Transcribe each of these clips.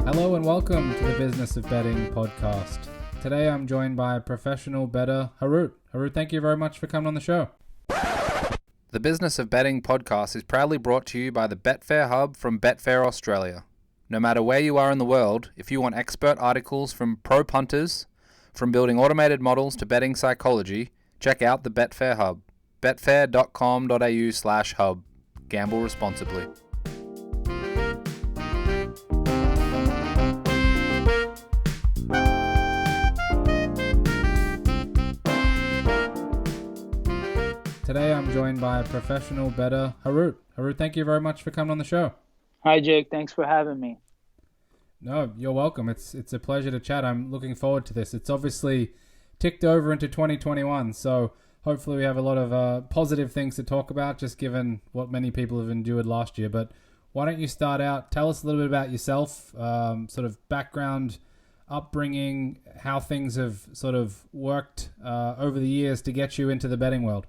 Hello and welcome to the Business of Betting podcast. Today I'm joined by professional bettor Harout. Harout, thank you very much for coming on the show. The Business of Betting podcast is proudly brought to you by the Betfair Hub from Betfair Australia. No matter where you are in the world, if you want expert articles from pro punters, from building automated models to betting psychology, check out the Betfair Hub. betfair.com.au/hub. Gamble responsibly. Today I'm joined by professional bettor Harout. Harout, thank you very much for coming on the show. Hi Jake, thanks for having me. No, you're welcome. It's a pleasure to chat. I'm looking forward to this. It's obviously ticked over into 2021, so hopefully we have a lot of positive things to talk about, just given what many people have endured last year. But why don't you start out, tell us a little bit about yourself, sort of background, upbringing, how things have sort of worked over the years to get you into the betting world.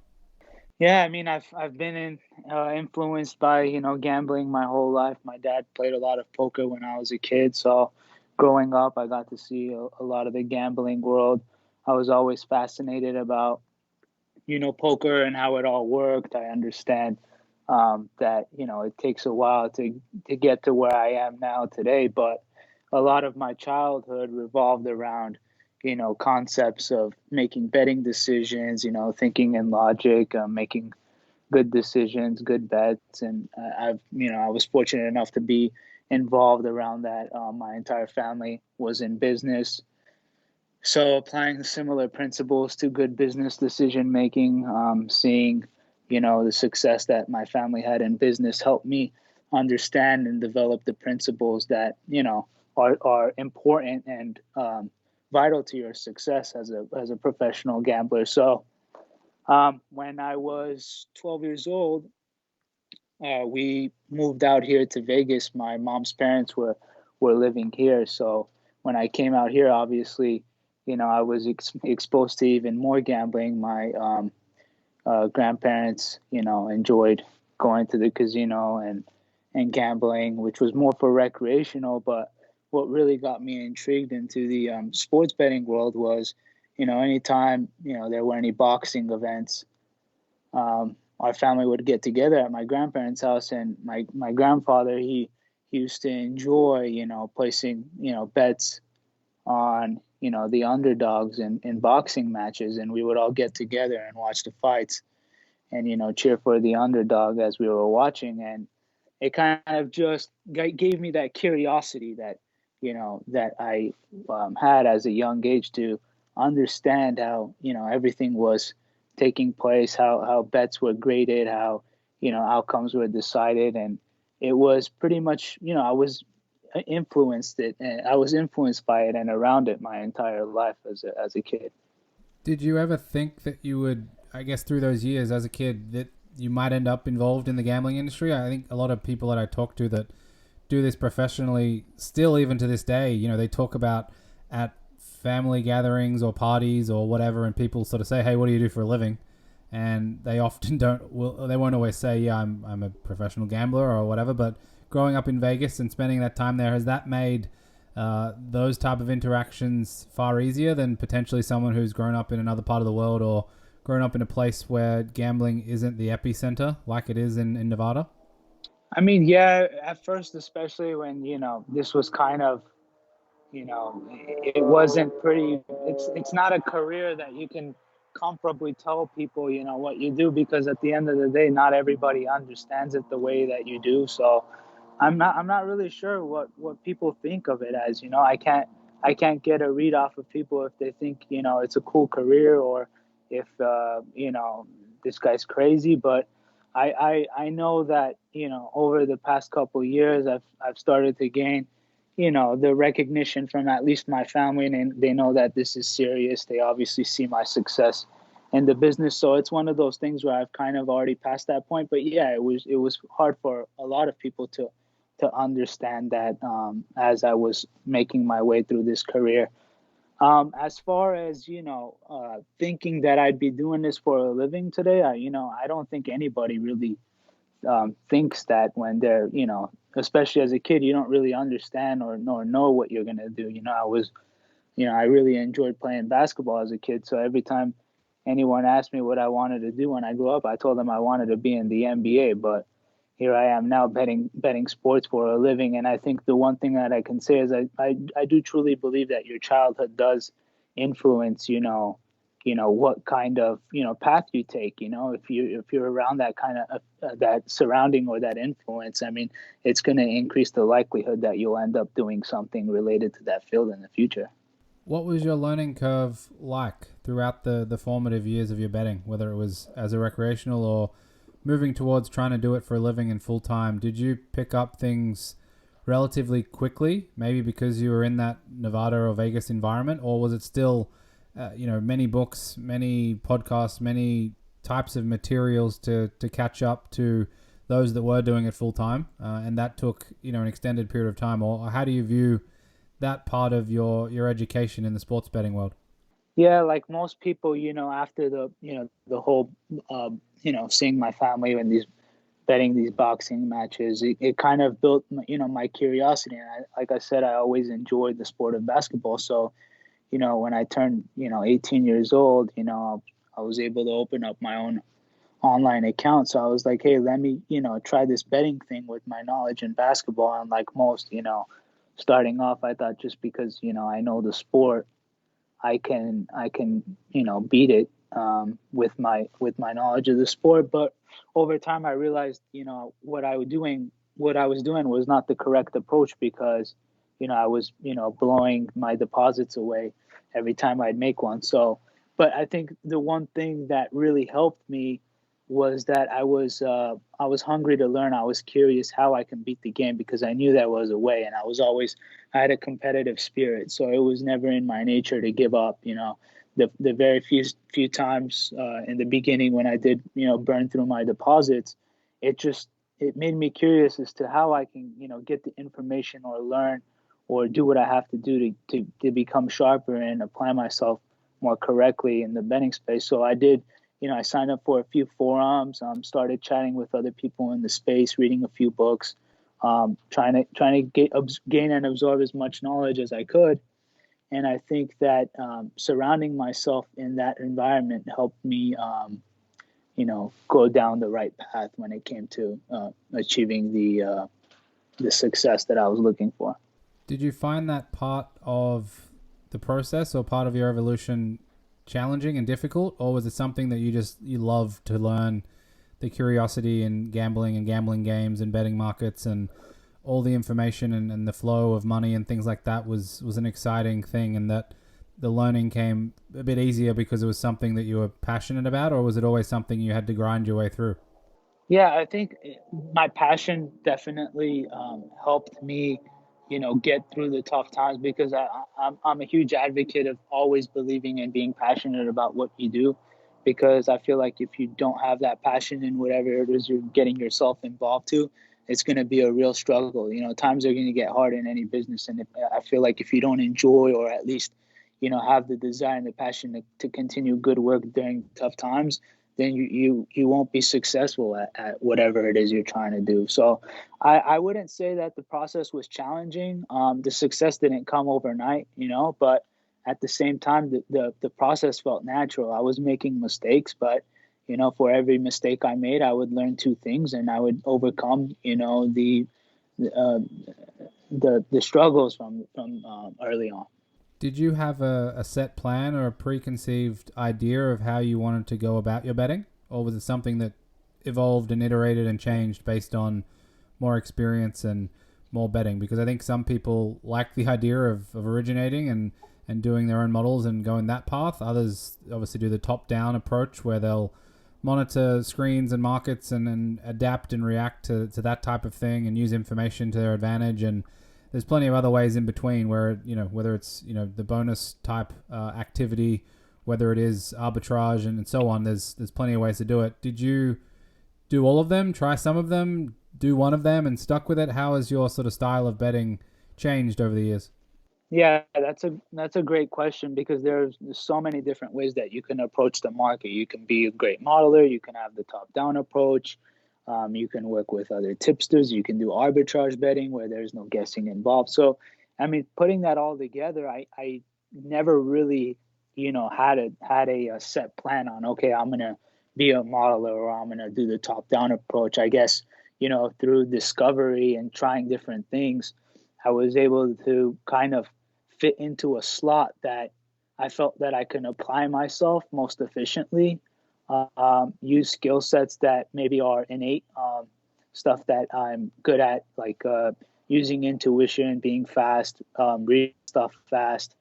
Yeah, I mean, I've been influenced by, gambling my whole life. My dad played a lot of poker when I was a kid, so growing up, I got to see a lot of the gambling world. I was always fascinated about, poker and how it all worked. I understand that, it takes a while to get to where I am now today, but a lot of my childhood revolved around concepts of making betting decisions, thinking in logic, making good decisions, good bets. And I was fortunate enough to be involved around that. My entire family was in business. So applying similar principles to good business decision making, seeing, the success that my family had in business helped me understand and develop the principles that, are important and vital to your success as a professional gambler. So when I was 12 years old, we moved out here to Vegas. My mom's parents were living here. So when I came out here, obviously, I was exposed to even more gambling. My grandparents, enjoyed going to the casino and gambling, which was more for recreational, but what really got me intrigued into the sports betting world was, anytime, there were any boxing events, our family would get together at my grandparents' house, and my grandfather, he used to enjoy, placing, bets on, the underdogs in boxing matches, and we would all get together and watch the fights and, cheer for the underdog as we were watching. And it kind of just gave me that curiosity that I had as a young age to understand how, everything was taking place, how bets were graded, how, outcomes were decided. And it was pretty much, I was influenced by it and around it my entire life as a kid. Did you ever think that you would, I guess through those years as a kid, that you might end up involved in the gambling industry? I think a lot of people that I talk to that do this professionally, still even to this day, they talk about at family gatherings or parties or whatever, and people sort of say, hey, what do you do for a living? And they often they won't always say, yeah, I'm a professional gambler or whatever. But growing up in Vegas and spending that time there, has that made those type of interactions far easier than potentially someone who's grown up in another part of the world or grown up in a place where gambling isn't the epicenter like it is in Nevada? I mean, yeah, at first, especially when, this was kind of, it wasn't pretty, it's not a career that you can comfortably tell people, what you do, because at the end of the day, not everybody understands it the way that you do. So I'm not really sure what people think of it as, I can't get a read off of people if they think, it's a cool career or if, this guy's crazy. But I know that, over the past couple of years, I've started to gain, the recognition from at least my family, and they know that this is serious. They obviously see my success in the business. So it's one of those things where I've kind of already passed that point. But yeah, it was hard for a lot of people to understand that as I was making my way through this career. As far as, thinking that I'd be doing this for a living today, I don't think anybody really thinks that when they're, especially as a kid, you don't really understand or nor know what you're gonna do. I really enjoyed playing basketball as a kid. So every time anyone asked me what I wanted to do when I grew up, I told them I wanted to be in the NBA. But here I am now betting sports for a living. And I think the one thing that I can say is I do truly believe that your childhood does influence, what kind of, path you take. If you're around that kind of that surrounding or that influence, I mean, it's going to increase the likelihood that you'll end up doing something related to that field in the future. What was your learning curve like throughout the formative years of your betting, whether it was as a recreational or moving towards trying to do it for a living and full time? Did you pick up things relatively quickly, maybe because you were in that Nevada or Vegas environment, or was it still, many books, many podcasts, many types of materials to catch up to those that were doing it full time, and that took an extended period of time? Or how do you view that part of your education in the sports betting world? Yeah, like most people, after the whole, seeing my family and these betting these boxing matches, it kind of built, my curiosity. And like I said, I always enjoyed the sport of basketball. So, when I turned, 18 years old, I was able to open up my own online account. So I was like, hey, let me, try this betting thing with my knowledge in basketball. And like most, starting off, I thought just because, I know the sport, I can beat it with my knowledge of the sport. But over time, I realized what I was doing was not the correct approach, because I was blowing my deposits away every time I'd make one. So, but I think the one thing that really helped me was that I was hungry to learn. I was curious how I can beat the game, because I knew there was a way, and I had a competitive spirit. So it was never in my nature to give up. The very few times in the beginning when I did burn through my deposits, it just it made me curious as to how I can get the information or learn or do what I have to do to become sharper and apply myself more correctly in the betting space. So I did, I signed up for a few forums, started chatting with other people in the space, reading a few books, trying to gain and absorb as much knowledge as I could. And I think that surrounding myself in that environment helped me, go down the right path when it came to achieving the success that I was looking for. Did you find that part of the process or part of your evolution challenging and difficult, or was it something that you love to learn, the curiosity in gambling and gambling games and betting markets and all the information and the flow of money and things like that was an exciting thing, and that the learning came a bit easier because it was something that you were passionate about, or was it always something you had to grind your way through? Yeah, I think my passion definitely helped me, get through the tough times, because I'm a huge advocate of always believing and being passionate about what you do, because I feel like if you don't have that passion in whatever it is you're getting yourself involved to, it's going to be a real struggle. Times are going to get hard in any business, and I feel like if you don't enjoy, or at least, have the desire and the passion to continue good work during tough times, then you won't be successful at whatever it is you're trying to do. So I wouldn't say that the process was challenging. The success didn't come overnight, but at the same time, the process felt natural. I was making mistakes, but for every mistake I made, I would learn two things, and I would overcome, uh, the struggles from early on. Did you have a set plan or a preconceived idea of how you wanted to go about your betting? Or was it something that evolved and iterated and changed based on more experience and more betting? Because I think some people like the idea of originating and doing their own models and going that path. Others obviously do the top-down approach where they'll monitor screens and markets and adapt and react to that type of thing and use information to their advantage. And there's plenty of other ways in between where, whether it's, the bonus type activity, whether it is arbitrage and so on, there's plenty of ways to do it. Did you do all of them, try some of them, do one of them and stuck with it? How has your sort of style of betting changed over the years? Yeah, that's a great question because there's so many different ways that you can approach the market. You can be a great modeler, you can have the top-down approach, you can work with other tipsters, you can do arbitrage betting where there's no guessing involved. So, I mean, putting that all together, I never really, had a set plan on, okay, I'm gonna be a modeler or I'm gonna do the top-down approach. I guess, through discovery and trying different things, I was able to kind of fit into a slot that I felt that I can apply myself most efficiently, use skill sets that maybe are innate, stuff that I'm good at, like using intuition, being fast, reading stuff fast.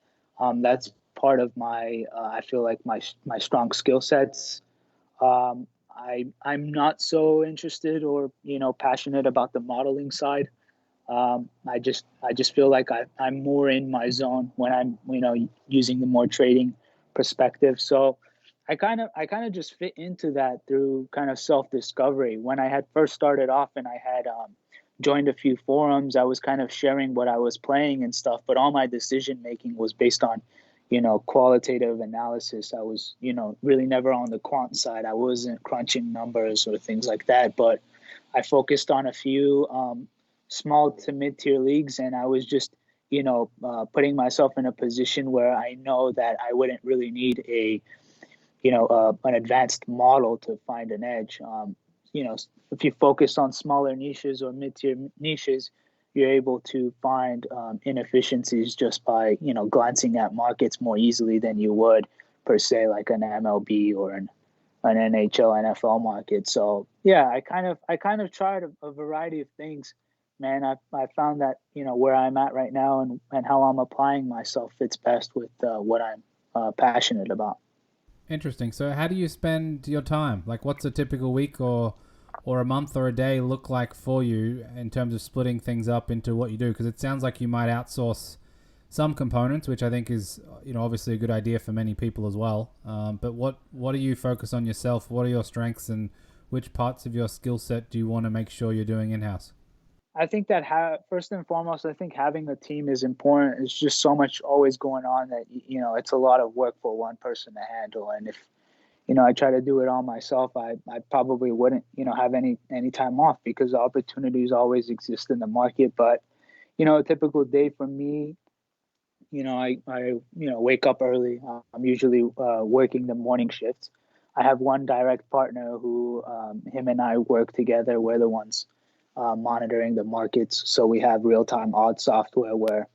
That's part of I feel like my strong skill sets. I'm not so interested or passionate about the modeling side. I just feel like I'm more in my zone when I'm using the more trading perspective. So I kind of just fit into that through kind of self discovery. When I had first started off and I had joined a few forums, I was kind of sharing what I was playing and stuff, but all my decision making was based on qualitative analysis. I was really never on the quant side. I wasn't crunching numbers or things like that, but I focused on a few small to mid tier leagues, and I was just putting myself in a position where I know that I wouldn't really need an advanced model to find an edge. If you focus on smaller niches or mid tier niches, you're able to find inefficiencies just by glancing at markets more easily than you would per se like an MLB or an NHL, NFL market. So yeah, I kind of tried a variety of things, man. I found that where I'm at right now and how I'm applying myself fits best with what I'm passionate about. Interesting. So, how do you spend your time? Like, what's a typical week or a month or a day look like for you in terms of splitting things up into what you do? Because it sounds like you might outsource some components, which I think is obviously a good idea for many people as well. But what do you focus on yourself? What are your strengths and which parts of your skill set do you want to make sure you're doing in house? I think that first and foremost, I think having a team is important. It's just so much always going on that it's a lot of work for one person to handle. And if I try to do it all myself, I probably wouldn't have any time off because opportunities always exist in the market. But a typical day for me, I wake up early. I'm usually working the morning shifts. I have one direct partner who him and I work together. We're the ones monitoring the markets. So we have real time odds software where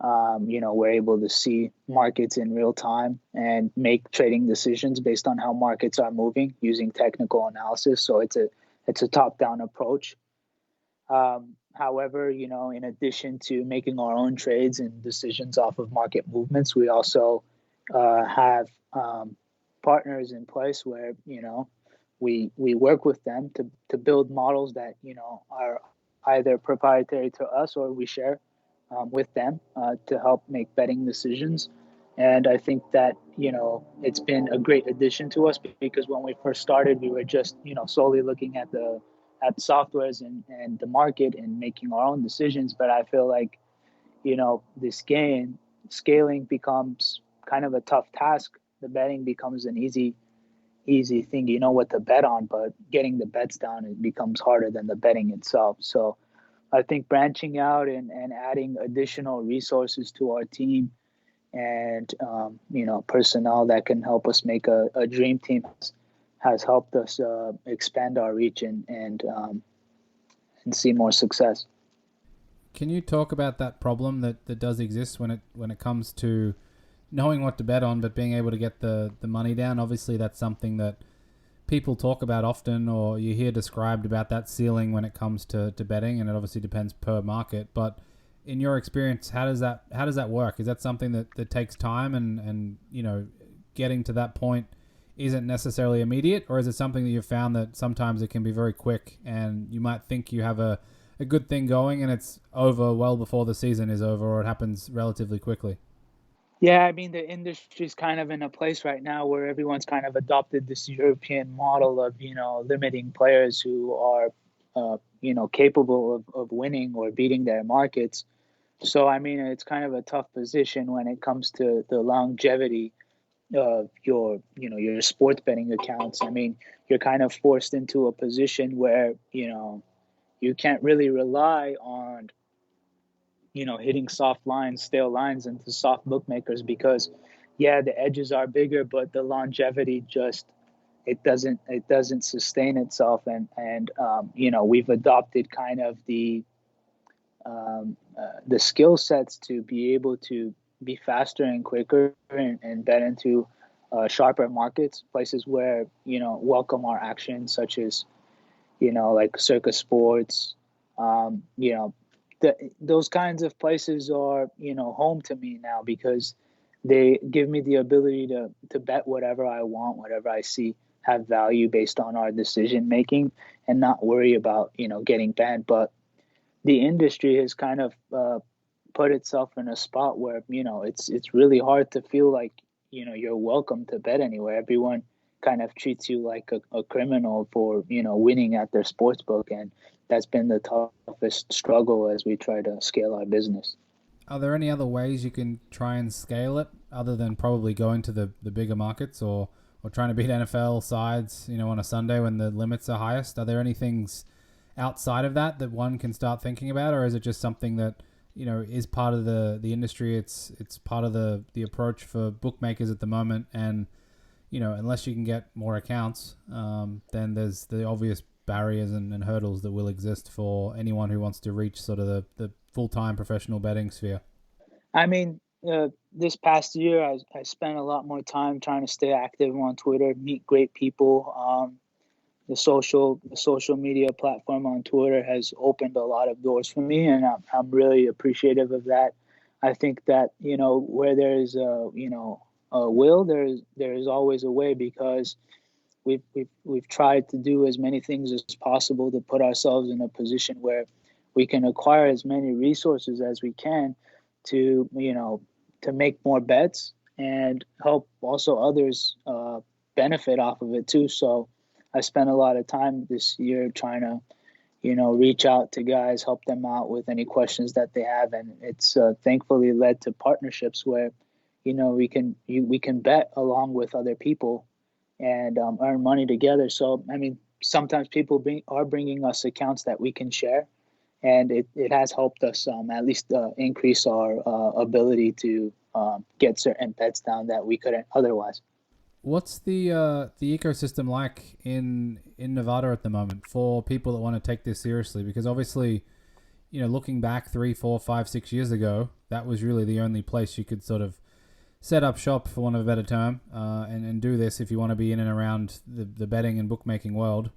we're able to see markets in real time and make trading decisions based on how markets are moving using technical analysis. So it's a top down approach. However, in addition to making our own trades and decisions off of market movements, we also have partners in place where we work with them to build models that are either proprietary to us or we share with them to help make betting decisions. And I think that it's been a great addition to us because when we first started, we were just solely looking at softwares and the market and making our own decisions. But I feel like this game scaling becomes kind of a tough task. The betting becomes an easy thing. You know what to bet on, but getting the bets down it becomes harder than the betting itself. So I think branching out and adding additional resources to our team and personnel that can help us make a dream team has helped us expand our reach and see more success. Can you talk about that problem that does exist when it comes to knowing what to bet on but being able to get the money down? Obviously that's something that people talk about often or you hear described about that ceiling when it comes to betting, and it obviously depends per market. But in your experience, how does that work? Is that something that takes time and getting to that point isn't necessarily immediate, or is it something that you've found that sometimes it can be very quick and you might think you have a good thing going and it's over well before the season is over, or it happens relatively quickly? Yeah, I mean the industry's kind of in a place right now where everyone's kind of adopted this European model of limiting players who are capable of winning or beating their markets. So I mean, it's kind of a tough position when it comes to the longevity of your sports betting accounts. I mean, you're kind of forced into a position where you can't really rely on hitting soft lines, stale lines into soft bookmakers because yeah, the edges are bigger, but the longevity just it doesn't sustain itself, and we've adopted kind of the skill sets to be able to be faster and quicker and bet into sharper markets, places where welcome our action, such as like Circus Sports. Um, you know, those kinds of places are home to me now because they give me the ability to bet whatever I want, whatever I see have value based on our decision making, and not worry about getting banned. But the industry has kind of put itself in a spot where it's really hard to feel like you're welcome to bet anywhere. Everyone kind of treats you like a criminal for winning at their sports book, and that's been the toughest struggle as we try to scale our business. Are there any other ways you can try and scale it other than probably going to the bigger markets or trying to beat NFL sides, on a Sunday when the limits are highest? Are there any things outside of that one can start thinking about, or is it just something that is part of the industry? It's part of the approach for bookmakers at the moment, and unless you can get more accounts, then there's the obvious barriers and hurdles that will exist for anyone who wants to reach sort of the full-time professional betting sphere. I mean, this past year, I spent a lot more time trying to stay active on Twitter, meet great people. The social media platform on Twitter has opened a lot of doors for me, and I'm really appreciative of that. I think that where there's a will, there's always a way, because we've tried to do as many things as possible to put ourselves in a position where we can acquire as many resources as we can to to make more bets and help also others benefit off of it too. So I spent a lot of time this year trying to reach out to guys, help them out with any questions that they have, and it's thankfully led to partnerships where we can bet along with other people and earn money together. So I mean, sometimes people are bringing us accounts that we can share, and it has helped us at least increase our ability to get certain bets down that we couldn't otherwise. What's the ecosystem like in Nevada at the moment for people that want to take this seriously? Because obviously, looking back 3, 4, 5, 6 years ago, that was really the only place you could sort of set up shop, for want of a better term, and do this if you want to be in and around the betting and bookmaking world.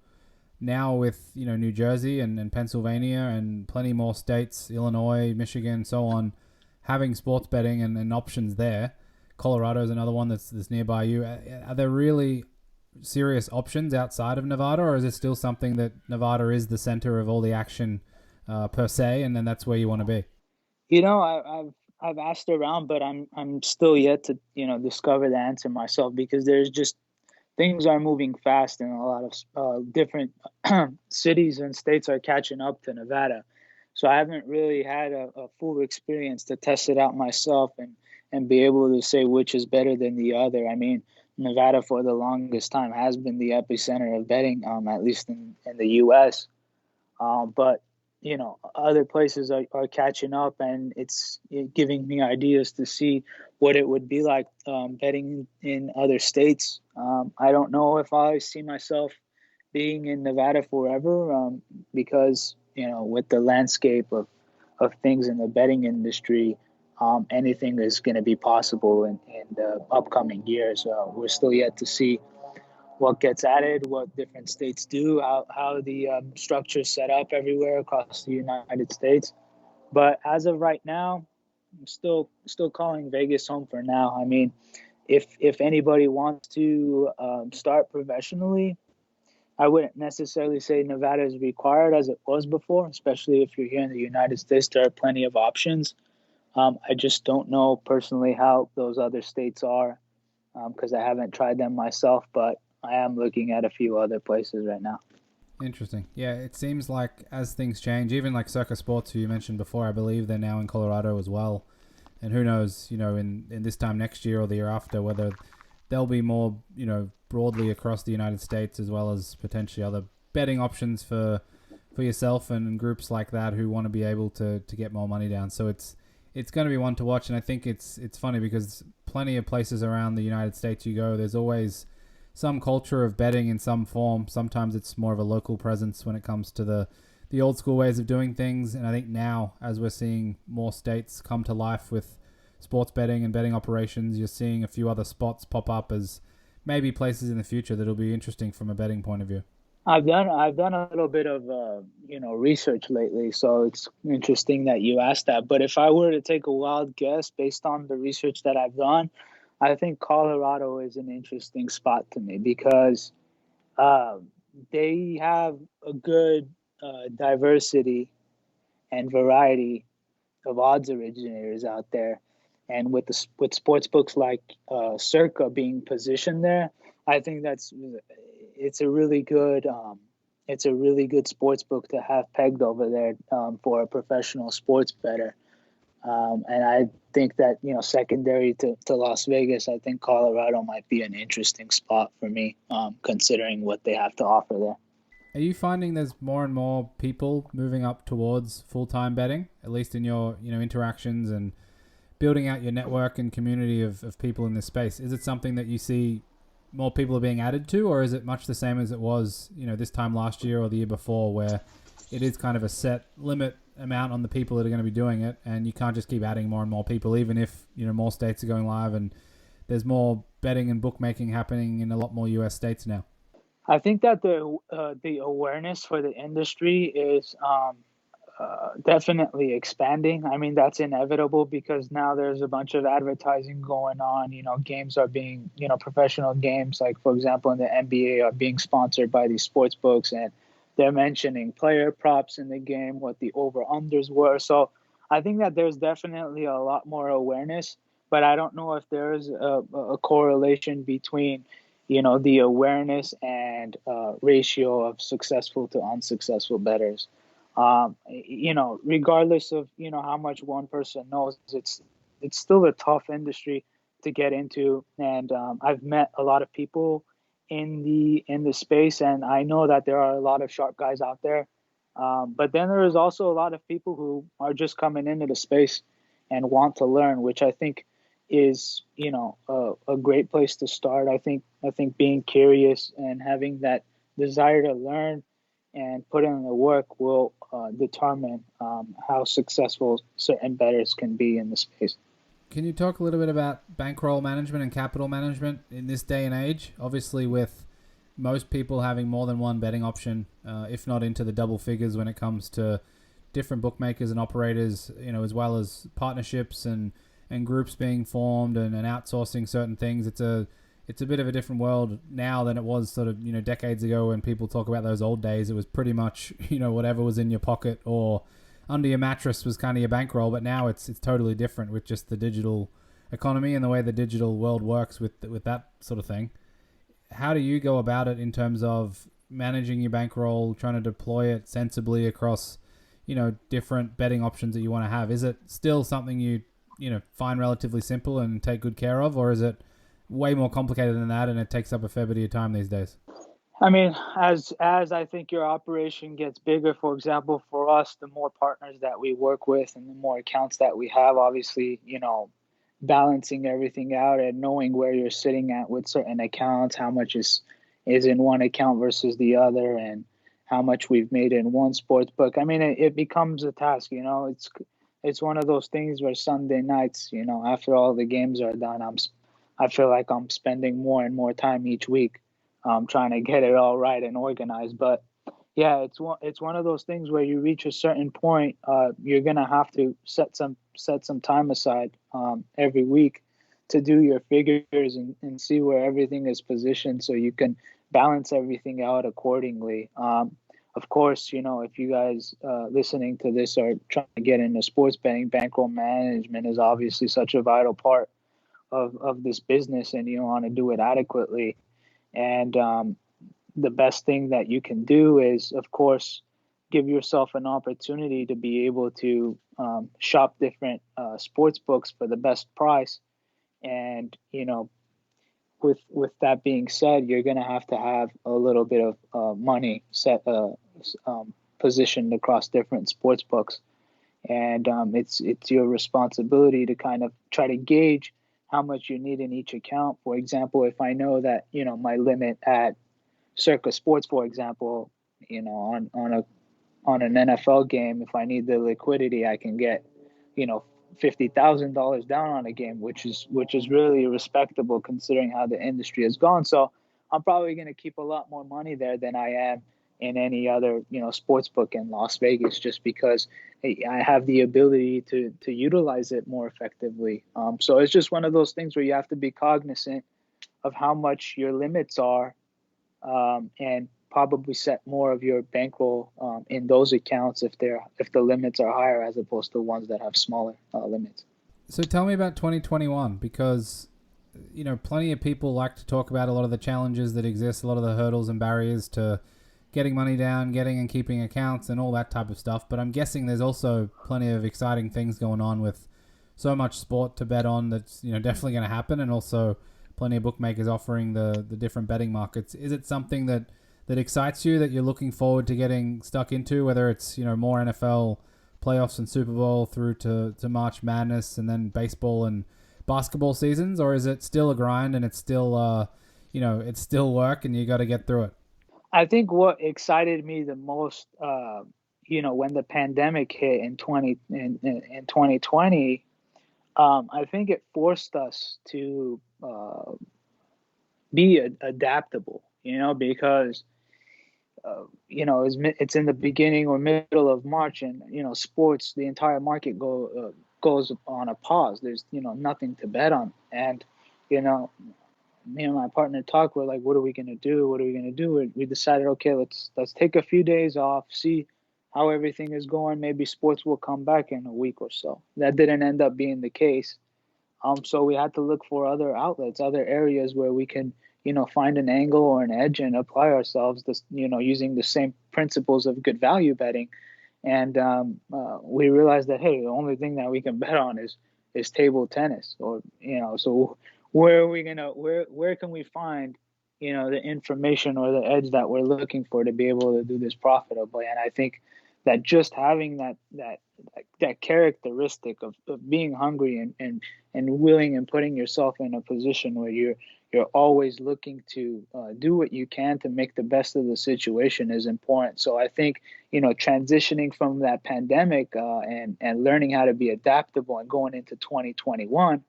Now with New Jersey and Pennsylvania and plenty more states, Illinois, Michigan, so on, having sports betting and options there. Colorado is another one that's nearby you. Are there really serious options outside of Nevada, or is it still something that Nevada is the center of all the action per se, and then that's where you want to be? I've asked around, but I'm still yet to discover the answer myself, because there's just things are moving fast, and a lot of different cities and states are catching up to Nevada. So I haven't really had a full experience to test it out myself and be able to say which is better than the other. I mean, Nevada for the longest time has been the epicenter of betting, at least in the U.S. But other places are catching up, and it's giving me ideas to see what it would be like betting in other states. I don't know if I see myself being in Nevada forever, because with the landscape of things in the betting industry, anything is going to be possible in the upcoming years. We're still yet to see what gets added, what different states do, how the structure is set up everywhere across the United States. But as of right now, I'm still calling Vegas home for now. I mean, if anybody wants to start professionally, I wouldn't necessarily say Nevada is required as it was before, especially if you're here in the United States. There are plenty of options. I just don't know personally how those other states are, because I haven't tried them myself, but I am looking at a few other places right now. Interesting. Yeah, it seems like as things change, even like Circus Sports, who you mentioned before, I believe they're now in Colorado as well. And who knows, in this time next year or the year after, whether there'll be more, broadly across the United States as well as potentially other betting options for yourself and groups like that who want to be able to get more money down. So it's going to be one to watch, and I think it's funny because plenty of places around the United States you go, there's always some culture of betting in some form. Sometimes it's more of a local presence when it comes to the old school ways of doing things. And I think now, as we're seeing more states come to life with sports betting and betting operations, you're seeing a few other spots pop up as maybe places in the future that'll be interesting from a betting point of view. I've done a little bit of research lately, so it's interesting that you asked that. But if I were to take a wild guess based on the research that I've done, I think Colorado is an interesting spot to me because uh, they have a good diversity and variety of odds originators out there, and with sports books like Circa being positioned there, I think it's a really good it's a really good sports book to have pegged over there for a professional sports bettor. And I think that secondary to Las Vegas, I think Colorado might be an interesting spot for me, considering what they have to offer there. Are you finding there's more and more people moving up towards full time betting, at least in your interactions and building out your network and community of people in this space? Is it something that you see more people are being added to, or is it much the same as it was, this time last year or the year before, where it is kind of a set limit amount on the people that are going to be doing it, and you can't just keep adding more and more people, even if more states are going live and there's more betting and bookmaking happening in a lot more US states now? I think that the awareness for the industry is definitely expanding. I mean, that's inevitable because now there's a bunch of advertising going on. Games are being, professional games, like for example in the NBA, are being sponsored by these sports books, and they're mentioning player props in the game, what the over unders were. So I think that there's definitely a lot more awareness, but I don't know if there's a correlation between the awareness and ratio of successful to unsuccessful bettors. Regardless of how much one person knows, it's still a tough industry to get into, and I've met a lot of people in the space, and I know that there are a lot of sharp guys out there. But then there is also a lot of people who are just coming into the space and want to learn, which I think is a great place to start. I think being curious and having that desire to learn and put in the work will determine how successful certain bettors can be in the space. Can you talk a little bit about bankroll management and capital management in this day and age? Obviously, with most people having more than one betting option, if not into the double figures when it comes to different bookmakers and operators, as well as partnerships and groups being formed and outsourcing certain things. It's a bit of a different world now than it was sort of decades ago. When people talk about those old days, it was pretty much whatever was in your pocket or under your mattress was kind of your bankroll. But now it's totally different with just the digital economy and the way the digital world works with that sort of thing. How do you go about it in terms of managing your bankroll, trying to deploy it sensibly across different betting options that you want to have? Is it still something you find relatively simple and take good care of, or is it way more complicated than that and it takes up a fair bit of your time these days? I mean, as I think your operation gets bigger, for example, for us, the more partners that we work with and the more accounts that we have, obviously, balancing everything out and knowing where you're sitting at with certain accounts, how much is in one account versus the other, and how much we've made in one sports book. I mean, it becomes a task. It's one of those things where Sunday nights, after all the games are done, I feel like I'm spending more and more time each week trying to get it all right and organized. But yeah, it's one of those things where you reach a certain point, you're gonna have to set some time aside every week to do your figures and see where everything is positioned, so you can balance everything out accordingly. Of course, if you guys listening to this are trying to get into sports betting, bankroll management is obviously such a vital part of this business, and you want to do it adequately. And the best thing that you can do is, of course, give yourself an opportunity to be able to shop different sports books for the best price. And with that being said, you're going to have a little bit of money set positioned across different sports books, and it's your responsibility to kind of try to gauge how much you need in each account. For example, if I know that my limit at Circus Sports, for example, on an NFL game, if I need the liquidity, I can get, $50,000 down on a game, which is really respectable considering how the industry has gone. So I'm probably going to keep a lot more money there than I am in any other sports book in Las Vegas, just because I have the ability to utilize it more effectively. So it's just one of those things where you have to be cognizant of how much your limits are, and probably set more of your bankroll in those accounts if the limits are higher as opposed to ones that have smaller limits. So tell me about 2021, because plenty of people like to talk about a lot of the challenges that exist, a lot of the hurdles and barriers to getting money down, getting and keeping accounts, and all that type of stuff. But I'm guessing there's also plenty of exciting things going on with so much sport to bet on that's definitely going to happen, and also plenty of bookmakers offering the different betting markets. Is it something that excites you, that you're looking forward to getting stuck into, whether it's more NFL playoffs and Super Bowl through to March Madness and then baseball and basketball seasons, or is it still a grind and it's still it's still work and you got to get through it? I think what excited me the most, when the pandemic hit in 2020, I think it forced us to be adaptable, because it's in the beginning or middle of March, and sports, the entire market goes on a pause. There's nothing to bet on, and me and my partner talked. We're like, what are we gonna do? What are we gonna do? We decided, okay, let's take a few days off, see how everything is going. Maybe sports will come back in a week or so. That didn't end up being the case. So we had to look for other outlets, other areas where we can, find an angle or an edge and apply ourselves, using the same principles of good value betting. And we realized that, hey, the only thing that we can bet on is table tennis, or so where are we gonna where can we find the information or the edge that we're looking for to be able to do this profitably? And I think that just having that characteristic of being hungry and willing, and putting yourself in a position where you're always looking to do what you can to make the best of the situation is important. So I think transitioning from that pandemic and learning how to be adaptable and going into 2021,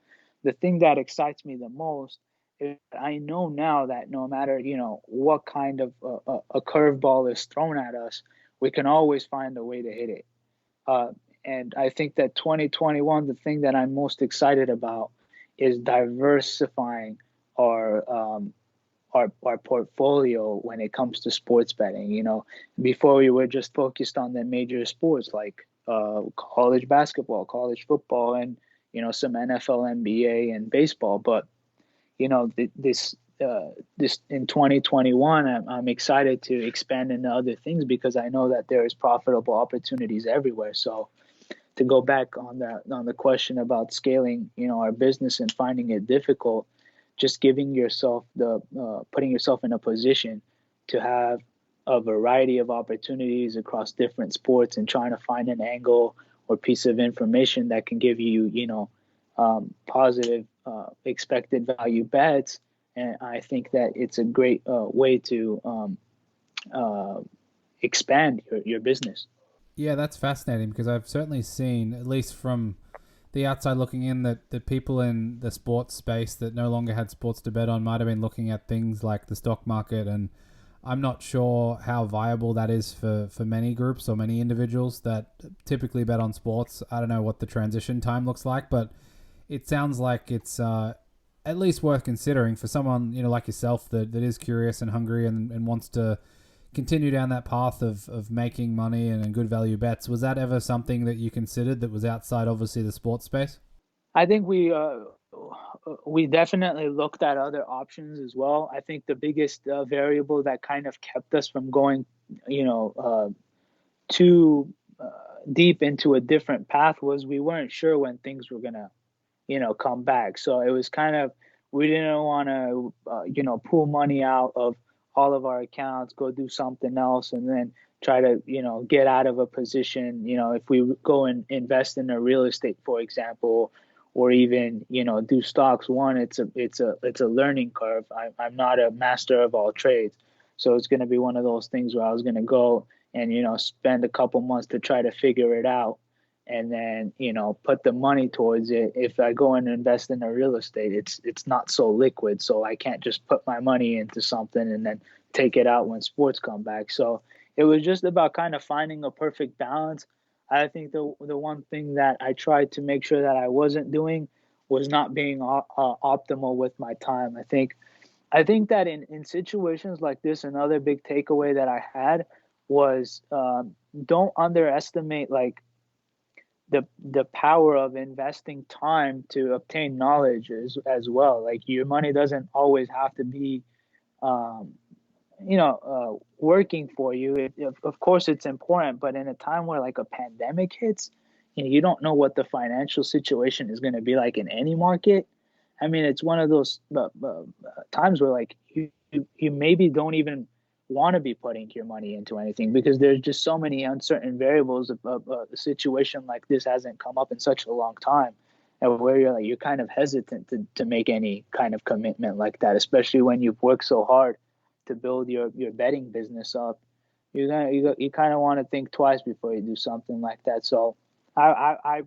the thing that excites me the most is I know now that no matter what kind of a curveball is thrown at us, we can always find a way to hit it. And I think that 2021, the thing that I'm most excited about is diversifying our portfolio when it comes to sports betting. Before we were just focused on the major sports like college basketball, college football, and some NFL, NBA, and baseball. But this in 2021, I'm excited to expand into other things because I know that there is profitable opportunities everywhere. So to go back on the question about scaling, our business and finding it difficult, just putting yourself in a position to have a variety of opportunities across different sports and trying to find an angle or piece of information that can give you, positive expected value bets. And I think that it's a great way to expand your business. Yeah, that's fascinating, because I've certainly seen, at least from the outside looking in, that people in the sports space that no longer had sports to bet on might have been looking at things like the stock market. And I'm not sure how viable that is for many groups or many individuals that typically bet on sports. I don't know what the transition time looks like, but it sounds like it's at least worth considering for someone like yourself that is curious and hungry and wants to continue down that path of making money and good value bets. Was that ever something that you considered that was outside, obviously, the sports space? I think we definitely looked at other options as well. I think the biggest variable that kind of kept us from going, you know, too deep into a different path was we weren't sure when things were gonna, come back. So it was kind of, we didn't want to, pull money out of all of our accounts, go do something else, and then try to, get out of a position. If we go and invest in a real estate, for example, or even, do stocks. One, it's a learning curve. I'm not a master of all trades, so it's going to be one of those things where I was going to go and spend a couple months to try to figure it out, and then put the money towards it. If I go and invest in a real estate, it's not so liquid, so I can't just put my money into something and then take it out when sports come back. So it was just about kind of finding a perfect balance. I think the one thing that I tried to make sure that I wasn't doing was not being optimal with my time. I think that in situations like this, another big takeaway that I had was, don't underestimate like the power of investing time to obtain knowledge as well. Like, your money doesn't always have to be, um, working for you. Of course, it's important, but in a time where like a pandemic hits, you don't know what the financial situation is going to be like in any market. I mean, it's one of those times where like you maybe don't even want to be putting your money into anything because there's just so many uncertain variables. Of a situation like this hasn't come up in such a long time, and where you're kind of hesitant to make any kind of commitment like that, especially when you've worked so hard to build your betting business up. You kind of want to think twice before you do something like that. So I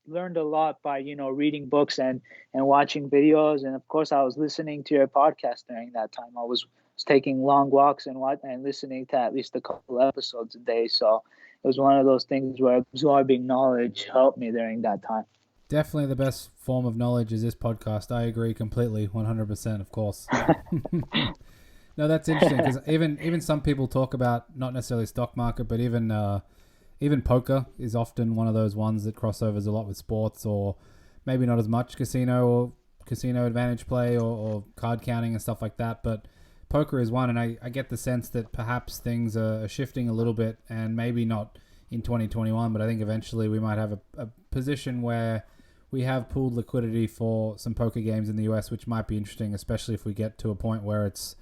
learned a lot by reading books and watching videos, and of course I was listening to your podcast during that time. I was taking long walks and listening to at least a couple episodes a day. So it was one of those things where absorbing knowledge helped me during that time. Definitely the best form of knowledge is this podcast. I agree completely, 100%, of course. No, that's interesting because even some people talk about not necessarily stock market, but even poker is often one of those ones that crossovers a lot with sports, or maybe not as much casino advantage play or card counting and stuff like that. But poker is one, and I get the sense that perhaps things are shifting a little bit, and maybe not in 2021, but I think eventually we might have a position where we have pooled liquidity for some poker games in the US, which might be interesting, especially if we get to a point where it's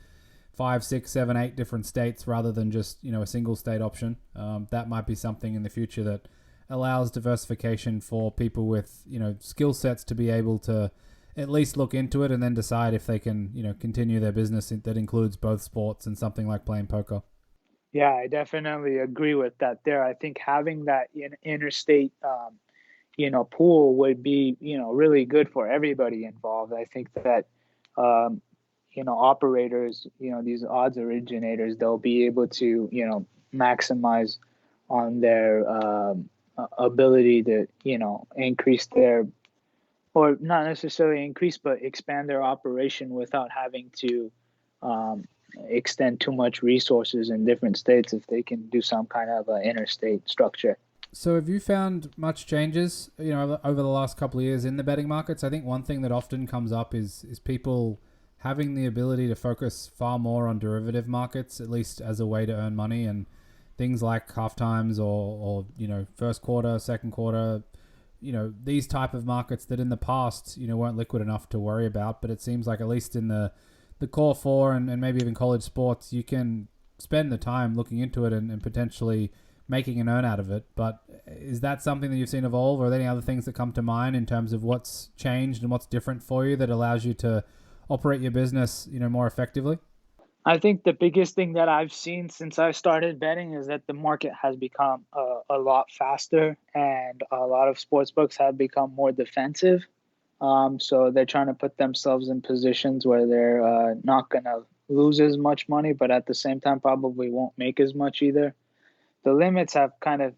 5, 6, 7, 8 different states rather than just a single state option. That might be something in the future that allows diversification for people with skill sets to be able to at least look into it and then decide if they can continue their business that includes both sports and something like playing poker. Yeah, I definitely agree with that there. I think having that interstate, pool would be, really good for everybody involved. I think that, operators, these odds originators, they'll be able to, maximize on their ability to, increase their, or not necessarily increase, but expand their operation without having to extend too much resources in different states if they can do some kind of interstate structure. So have you found much changes, over the last couple of years in the betting markets? I think one thing that often comes up is people having the ability to focus far more on derivative markets, at least as a way to earn money, and things like half times or first quarter, second quarter, these type of markets that in the past, weren't liquid enough to worry about. But it seems like at least in the core four and maybe even college sports, you can spend the time looking into it and potentially making an earn out of it. But is that something that you've seen evolve, or are there any other things that come to mind in terms of what's changed and what's different for you that allows you to operate your business, more effectively? I think the biggest thing that I've seen since I started betting is that the market has become a lot faster, and a lot of sports books have become more defensive. So they're trying to put themselves in positions where they're not going to lose as much money, but at the same time probably won't make as much either. The limits have kind of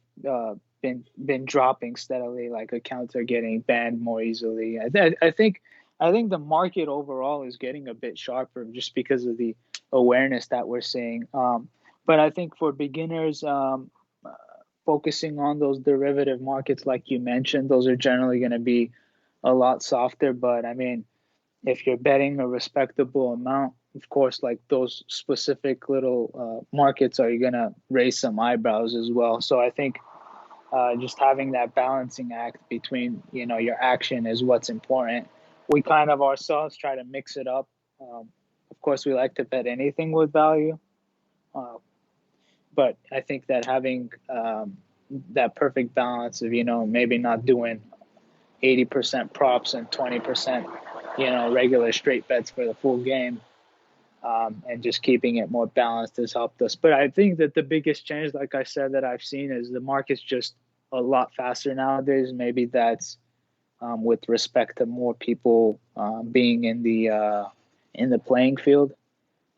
been dropping steadily. Like, accounts are getting banned more easily. I think the market overall is getting a bit sharper just because of the awareness that we're seeing. But I think for beginners, focusing on those derivative markets, like you mentioned, those are generally going to be a lot softer. But I mean, if you're betting a respectable amount, of course, like those specific little markets are gonna raise some eyebrows as well. So I think just having that balancing act between your action is what's important. We kind of ourselves try to mix it up. Of course, we like to bet anything with value, uh, but I think that having that perfect balance of maybe not doing 80% props and 20% regular straight bets for the full game, and just keeping it more balanced has helped us. But I think that the biggest change, like I said, that I've seen is the market's just a lot faster nowadays. Maybe that's with respect to more people being in the playing field.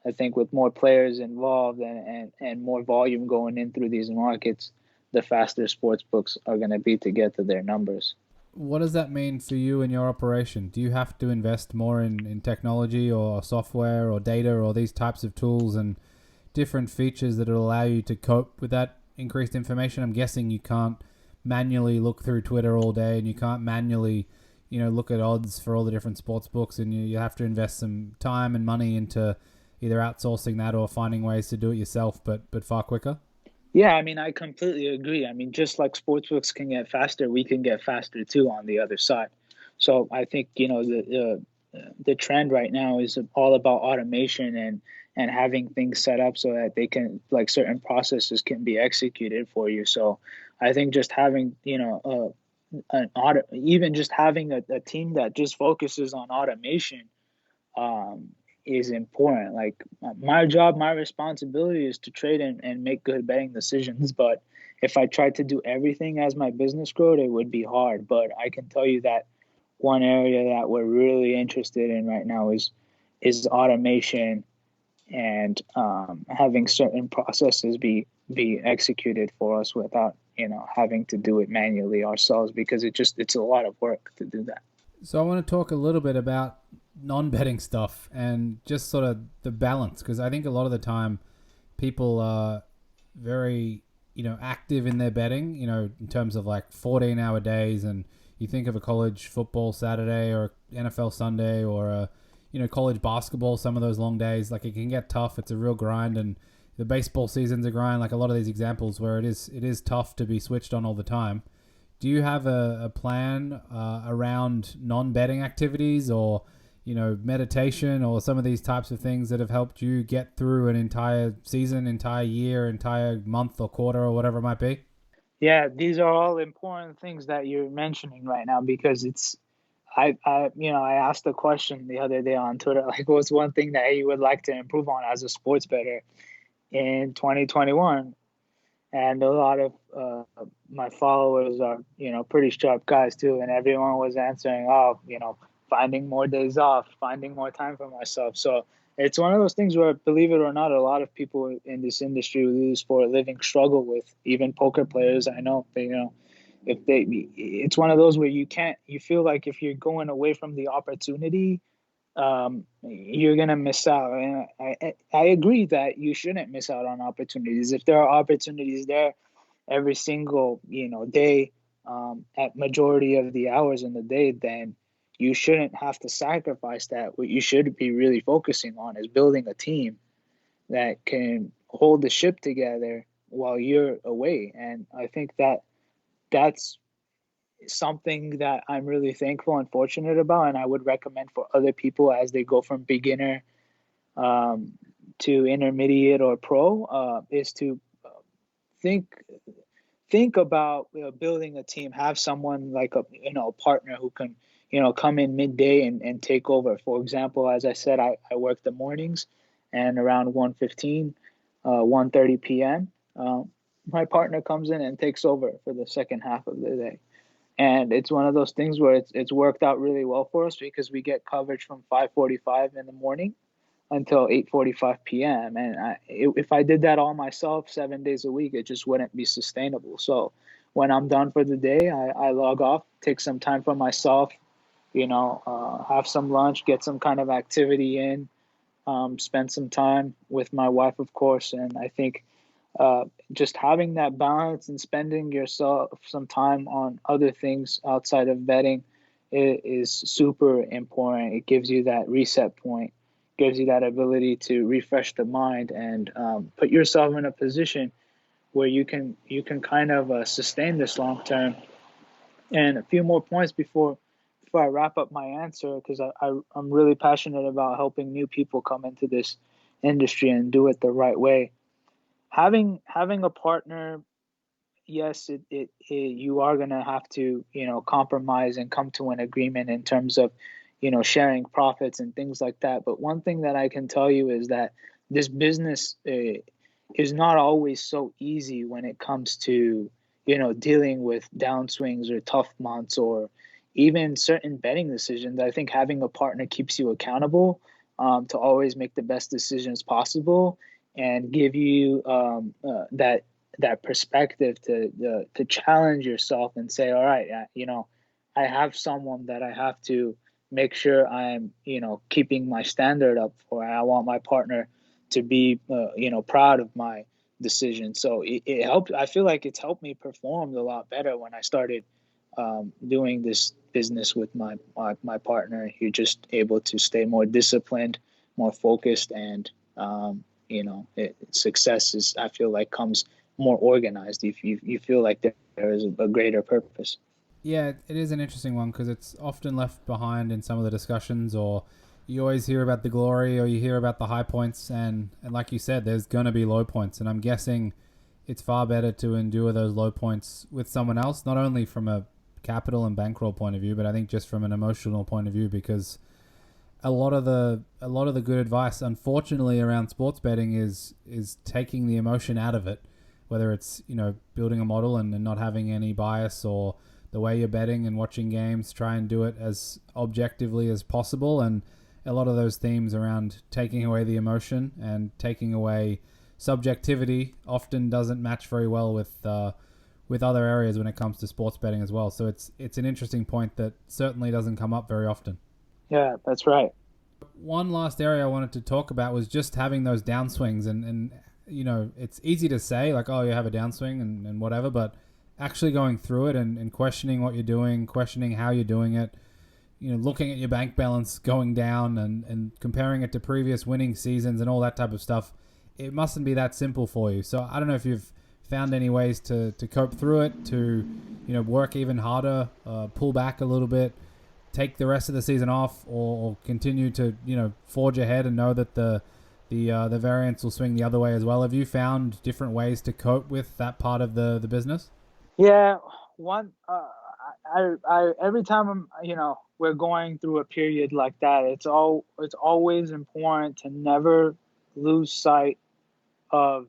I think with more players involved and more volume going in through these markets, the faster sports books are going to be to get to their numbers. What does that mean for you and your operation? Do you have to invest more in technology or software or data or these types of tools and different features that will allow you to cope with that increased information? I'm guessing you can't manually look through Twitter all day, and you can't manually, look at odds for all the different sports books, and you have to invest some time and money into either outsourcing that or finding ways to do it yourself, but far quicker. Yeah, I mean, I completely agree. I mean, just like sportsbooks can get faster, we can get faster too on the other side. So I think the trend right now is all about automation and having things set up so that they can, like, certain processes can be executed for you. So I think just having even just having a team that just focuses on automation um, is important. Like, my job, my responsibility is to trade and make good betting decisions. But if I tried to do everything as my business growth, it would be hard. But I can tell you that one area that we're really interested in right now is automation and having certain processes be executed for us without having to do it manually ourselves, because it's a lot of work to do that. So I want to talk a little bit about non-betting stuff and just sort of the balance, because I think a lot of the time people are very active in their betting, in terms of like 14-hour days, and you think of a college football Saturday or NFL Sunday or a college basketball, some of those long days, like it can get tough. It's a real grind, and the baseball season's a grind, like a lot of these examples where it is tough to be switched on all the time. Do you have a plan around non-betting activities or meditation or some of these types of things that have helped you get through an entire season, entire year, entire month or quarter or whatever it might be? Yeah, these are all important things that you're mentioning right now, because I asked a question the other day on Twitter, like, what's one thing that you would like to improve on as a sports bettor in 2021? And a lot of my followers are, pretty sharp guys too, and everyone was answering, oh, finding more days off, finding more time for myself. So it's one of those things where, believe it or not, a lot of people in this industry who do this for a living struggle with. Even poker players, I know, if they, it's one of those where you feel like if you're going away from the opportunity, you're gonna miss out. And I agree that you shouldn't miss out on opportunities. If there are opportunities there every single day, at majority of the hours in the day, then you shouldn't have to sacrifice that. What you should be really focusing on is building a team that can hold the ship together while you're away. And I think that that's something that I'm really thankful and fortunate about, and I would recommend for other people as they go from beginner um, to intermediate or pro, is to think think about building a team. Have someone like a partner who can come in midday and take over. For example, as I said, I work the mornings, and around 1:15, 1:30 p.m. My partner comes in and takes over for the second half of the day. And it's one of those things where it's worked out really well for us, because we get coverage from 5:45 in the morning until 8:45 p.m. And if I did that all myself 7 days a week, it just wouldn't be sustainable. So when I'm done for the day, I log off, take some time for myself, have some lunch, get some kind of activity in, spend some time with my wife, of course. And I think just having that balance and spending yourself some time on other things outside of betting is super important. It gives you that reset point, gives you that ability to refresh the mind and put yourself in a position where you can kind of sustain this long term. And a few more points before I wrap up my answer, because I'm really passionate about helping new people come into this industry and do it the right way. Having a partner, yes, you are gonna have to compromise and come to an agreement in terms of sharing profits and things like that. But one thing that I can tell you is that this business is not always so easy when it comes to dealing with downswings or tough months or even certain betting decisions. I think having a partner keeps you accountable to always make the best decisions possible and give you that perspective to challenge yourself and say, all right, I have someone that I have to make sure I'm keeping my standard up for. I want my partner to be proud of my decision. So it helped. I feel like it's helped me perform a lot better when I started doing this business with my partner. You're just able to stay more disciplined, more focused, and success is, I feel like, comes more organized if you feel like there is a greater purpose. Yeah, it is an interesting one because it's often left behind in some of the discussions, or you always hear about the glory or you hear about the high points, and like you said, there's going to be low points, and I'm guessing it's far better to endure those low points with someone else, not only from a capital and bankroll point of view, but I think just from an emotional point of view, because a lot of the good advice, unfortunately, around sports betting is taking the emotion out of it, whether it's building a model and not having any bias, or the way you're betting and watching games, try and do it as objectively as possible. And a lot of those themes around taking away the emotion and taking away subjectivity often doesn't match very well with other areas when it comes to sports betting as well. So it's an interesting point that certainly doesn't come up very often. Yeah, that's right. One last area I wanted to talk about was just having those downswings, and it's easy to say like, oh, you have a downswing and whatever, but actually going through it and questioning what you're doing, questioning how you're doing it, looking at your bank balance going down and comparing it to previous winning seasons and all that type of stuff, it mustn't be that simple for you. So I don't know if you've found any ways to cope through it, to work even harder, pull back a little bit, take the rest of the season off, or continue to forge ahead and know that the variance will swing the other way as well. Have you found different ways to cope with that part of the business? Yeah, one. I every time we're going through a period like that, it's always important to never lose sight of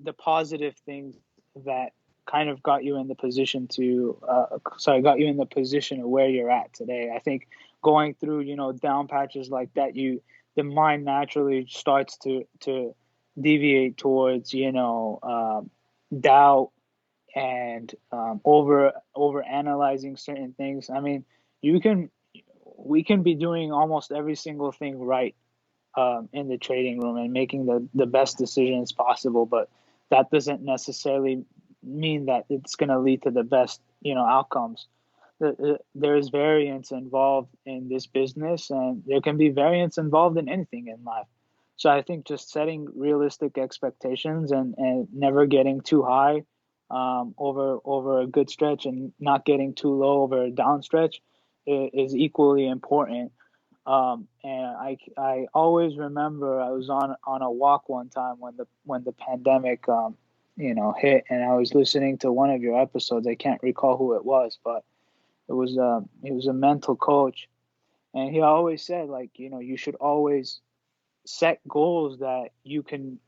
the positive things that kind of got you in the position got you in the position of where you're at today. I think going through down patches like that, the mind naturally starts to deviate towards doubt and over analyzing certain things. I mean, we can be doing almost every single thing right in the trading room and making the best decisions possible, but that doesn't necessarily mean that it's going to lead to the best outcomes. There is variance involved in this business, and there can be variance involved in anything in life. So I think just setting realistic expectations and never getting too high over a good stretch and not getting too low over a down stretch is equally important. And I always remember I was on a walk one time when the pandemic hit, and I was listening to one of your episodes. I can't recall who it was, but he was a mental coach, and he always said, like, you should always set goals that you can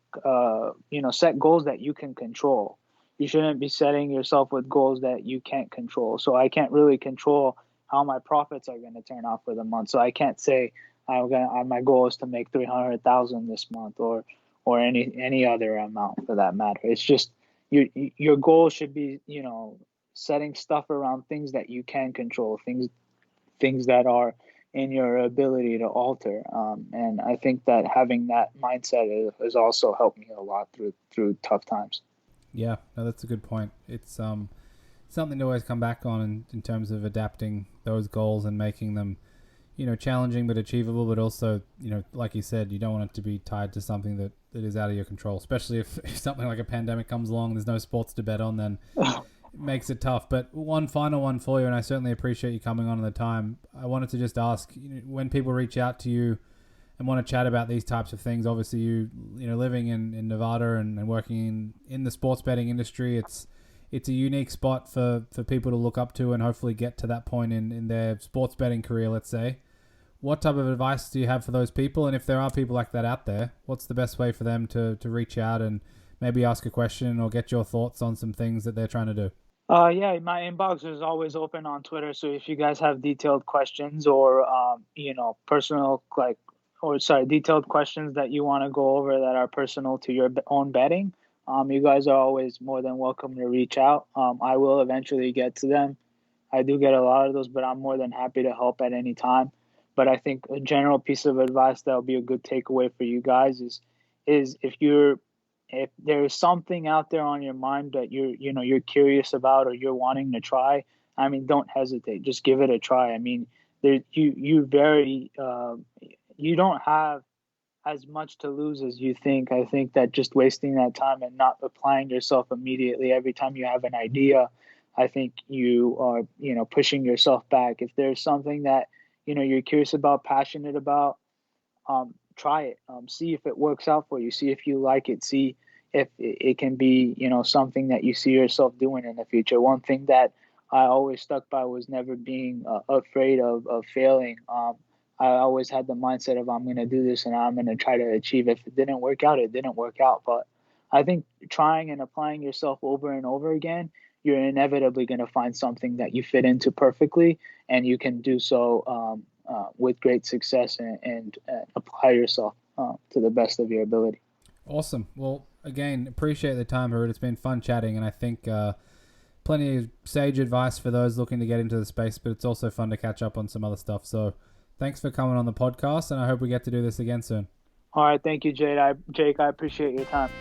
set goals that you can control. You shouldn't be setting yourself with goals that you can't control. So I can't really control how my profits are going to turn out for the month. So I can't say my goal is to make 300,000 this month or any other amount for that matter. It's just your goal should be setting stuff around things that you can control, things that are in your ability to alter. And I think that having that mindset has also helped me a lot through tough times. Yeah, no, that's a good point. It's something to always come back on in terms of adapting those goals and making them, challenging but achievable, but also, like you said, you don't want it to be tied to something that is out of your control, especially if something like a pandemic comes along, there's no sports to bet on, then it makes it tough. But one final one for you, and I certainly appreciate you coming on at the time. I wanted to just ask, when people reach out to you and want to chat about these types of things, obviously living in Nevada and working in the sports betting industry, it's a unique spot for people to look up to and hopefully get to that point in their sports betting career, let's say. What type of advice do you have for those people? And if there are people like that out there, what's the best way for them to reach out and maybe ask a question or get your thoughts on some things that they're trying to do? Yeah, my inbox is always open on Twitter. So if you guys have detailed questions or, detailed questions that you want to go over that are personal to your own betting, you guys are always more than welcome to reach out. I will eventually get to them. I do get a lot of those, but I'm more than happy to help at any time. But I think a general piece of advice that will be a good takeaway for you guys is if there's something out there on your mind that you're curious about or you're wanting to try, I mean, don't hesitate. Just give it a try. I mean, you don't have as much to lose as you think. I think that just wasting that time and not applying yourself immediately every time you have an idea, I think you are, pushing yourself back. If there's something that, you're curious about, passionate about, try it. See if it works out for you. See if you like it. See if it can be, something that you see yourself doing in the future. One thing that I always stuck by was never being afraid of failing. I always had the mindset of I'm going to do this and I'm going to try to achieve. If it didn't work out, it didn't work out. But I think trying and applying yourself over and over again, you're inevitably going to find something that you fit into perfectly, and you can do so with great success and apply yourself to the best of your ability. Awesome. Well, again, appreciate the time, Harout. It's been fun chatting, and I think plenty of sage advice for those looking to get into the space, but it's also fun to catch up on some other stuff. So thanks for coming on the podcast, and I hope we get to do this again soon. All right. Thank you, Jake. I appreciate your time.